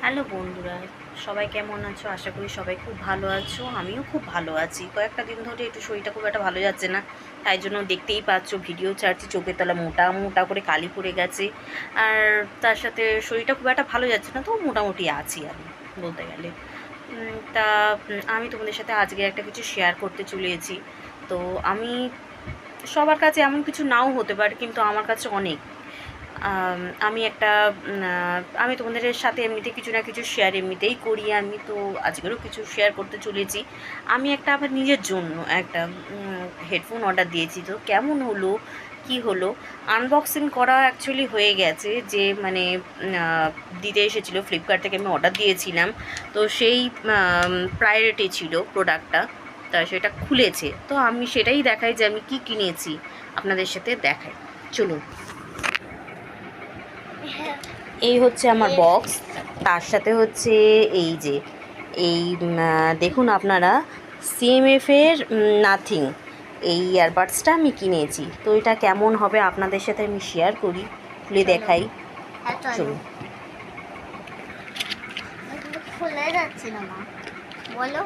Hello বন্ধুরা, সবাই কেমন আছো? আশা করি সবাই খুব ভালো আছো। আমিও খুব ভালো আছি। কয়েকটা দিন ধরে একটু শরীরটা খুব একটা ভালো যাচ্ছে না, তাই জন্য দেখতেই পাচ্ছ ভিডিও ছাড়ছি, চোখের তলা মোটা মোটা করে কালি পড়ে গেছে। আর তার সাথে শরীরটা খুব একটা ভালো যাচ্ছে না, তো মোটামুটি আছি আমি বলতে গেলে। তা আমি তোমাদের সাথে আজকে একটা কিছু শেয়ার করতে চলেছি। তো আমি সবার কাছে এমন কিছু নাও হতে পারে, কিন্তু আমার কাছে অনেক। আমি একটা আমি তোমাদের সাথে এমনিতে কিছু না কিছু শেয়ার এমনিতেই করি আমি, তো আজকেরও কিছু শেয়ার করতে চলেছি। আমি একটা আবার নিজের জন্য একটা হেডফোন অর্ডার দিয়েছি। তো কেমন হলো, কি হলো, আনবক্সিং করা অ্যাকচুয়ালি হয়ে গেছে। যে মানে দিতে এসেছিলো ফ্লিপকার্ট থেকে, আমি অর্ডার দিয়েছিলাম। তো সেই প্রায়োরিটি ছিল প্রোডাক্টটা, তা সেটা খুলেছে। তো আমি সেটাই দেখাই যে আমি কি কিনেছি, আপনাদের সাথে দেখাই। চলুন। এই হচ্ছে আমার বক্স, তার সাথে হচ্ছে এই যে এই দেখুন আপনারা, সিএমএফের নাথিং এই ইয়ারবাডসটা আমি কিনেছি। তো এটা কেমন হবে আপনাদের সাথে আমি শেয়ার করি, খুলে দেখাই। চলুন। খুলে যাচ্ছে না মা, বলো।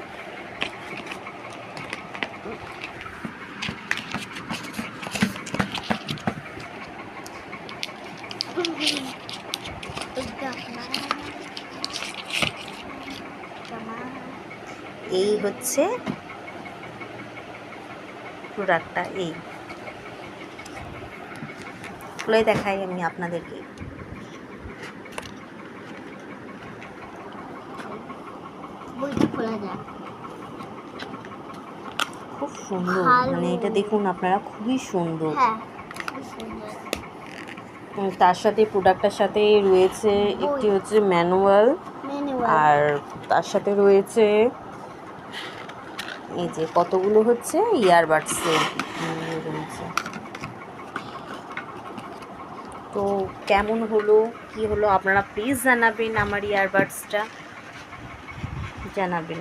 এই হচ্ছে প্রোডাক্টটা, এই খুলে দেখাই আমি আপনাদেরকে। খুব সুন্দর, মানে এটা দেখুন আপনারা, খুবই সুন্দর। তার সাথে প্রোডাক্টটার সাথে রয়েছে একটি হচ্ছে ম্যানুয়াল, আর তার সাথে রয়েছে এই যে কতগুলো হচ্ছে ইয়ারবাডসের রয়েছে। তো কেমন হলো, কি হলো, আপনারা প্লিজ জানাবেন, আমার ইয়ারবাডসটা জানাবেন।